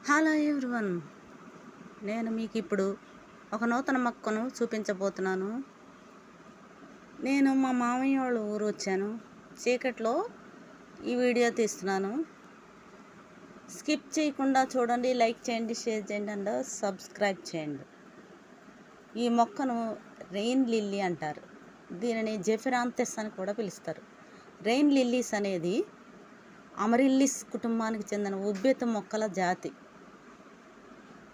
Hello everyone, నేను మీకు ఇప్పుడు ఒక నూతన మొక్కను చూపించబోతున్నాను. నేను మా మామయ్య వాళ్ళ ఊరు వచ్చాను. చీకట్లో ఈ వీడియో తీస్తున్నాను. స్కిప్ చేయకుండా చూడండి, లైక్ చేయండి, షేర్ చేయండి అండ్ సబ్స్క్రైబ్ చేయండి. ఈ మొక్కను రెయిన్ లిల్లీ అంటారు. దీనిని జెఫిరాంథెస్ అని కూడా పిలుస్తారు. రెయిన్ లిల్లీస్ అనేది అమరిల్లిస్ కుటుంబానికి చెందిన ఉబ్బెత్తు మొక్కల జాతి.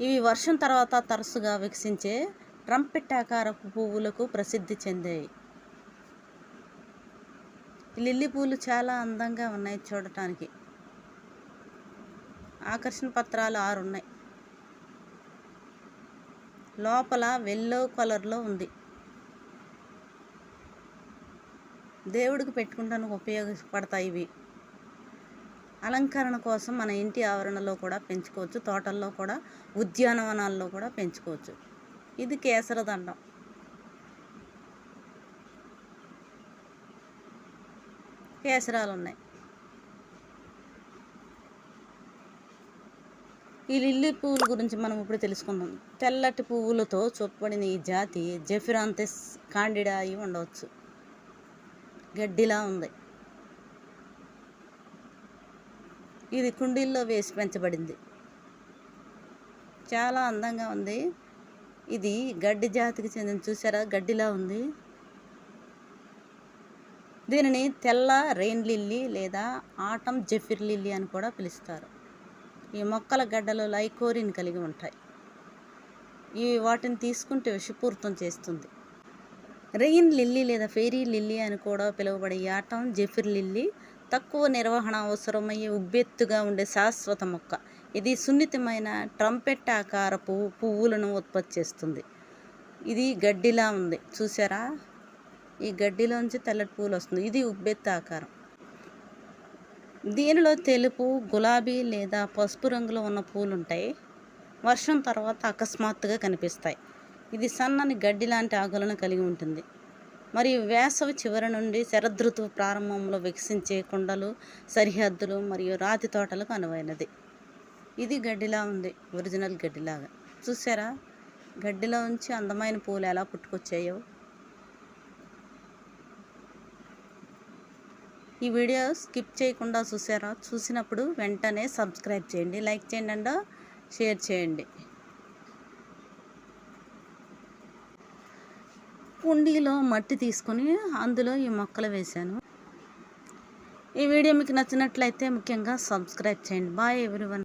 ఇవి వర్షం తర్వాత తరచుగా వికసించే ట్రంపెట్ ఆకారపు పువ్వులకు ప్రసిద్ధి చెందాయి. లిల్లీ పూలు చాలా అందంగా ఉన్నాయి చూడటానికి. ఆకర్షణ పత్రాలు 6 ఉన్నాయి. లోపల వెల్లో కలర్లో ఉంది. దేవుడికి పెట్టుకుంటానికి ఉపయోగపడతాయి. ఇవి అలంకరణ కోసం మన ఇంటి ఆవరణలో కూడా పెంచుకోవచ్చు, తోటల్లో కూడా, ఉద్యానవనాల్లో కూడా పెంచుకోవచ్చు. ఇది కేసరదండం. కేసరాలు ఉన్నాయి. ఈ లిల్లీ పువ్వుల గురించి మనం ఇప్పుడు తెలుసుకుందాం. తెల్లటి పువ్వులతో చూపబడిన ఈ జాతి జెఫిరాంథెస్ కాండిడా అయి ఉండవచ్చు. గడ్డిలా ఉంది. ఇది కుండీల్లో వేసి పెంచబడింది. చాలా అందంగా ఉంది. ఇది గడ్డి జాతికి చెందిన, చూసారా, గడ్డిలా ఉంది. దీనిని తెల్ల రెయిన్ లిల్లీ లేదా ఆటమ్ జెఫిర్ లిల్లీ అని కూడా పిలుస్తారు. ఈ మొక్కల గడ్డలు లైకోరిన్ కలిగి ఉంటాయి. ఇవి వాటిని తీసుకుంటే విషపూరితం చేస్తుంది. రెయిన్ లిల్లీ లేదా ఫెయిరీ లిల్లీ అని కూడా పిలువబడే ఈ ఆటమ్ జెఫిర్ లిల్లీ తక్కువ నిర్వహణ అవసరమయ్యే ఉబ్బెత్తుగా ఉండే శాశ్వత మొక్క. ఇది సున్నితమైన ట్రంపెట్ ఆకారపు పువ్వులను ఉత్పత్తి చేస్తుంది. ఇది గడ్డిలా ఉంది, చూసారా, ఈ గడ్డిలోంచి తెల్లటి పువ్వులు వస్తుంది. ఇది ఉబ్బెత్తు ఆకారం. దీనిలో తెలుపు, గులాబీ లేదా పసుపు రంగులో ఉన్న పూలు ఉంటాయి. వర్షం తర్వాత అకస్మాత్తుగా కనిపిస్తాయి. ఇది సన్నని గడ్డి లాంటి ఆకులను కలిగి ఉంటుంది. మరియు వేసవి చివరి నుండి శరదృతువు ప్రారంభంలో వికసించే కొండలు, సరిహద్దులు మరియు రాతి తోటలకు అనువైనది. ఇది గడ్డిలా ఉంది, ఒరిజినల్ గడ్డిలాగా. చూసారా, గడ్డిలో ఉంచి అందమైన పూలు ఎలా పుట్టుకొచ్చాయో. ఈ వీడియో స్కిప్ చేయకుండా చూసారా? చూసినప్పుడు వెంటనే సబ్స్క్రైబ్ చేయండి, లైక్ చేయండి అండ్ షేర్ చేయండి. కుండీలో మట్టి తీసుకొని అందులో ఈ మొక్కలు వేశాను. ఈ వీడియో మీకు నచ్చినట్లయితే ముఖ్యంగా సబ్స్క్రైబ్ చేయండి. Bye everyone.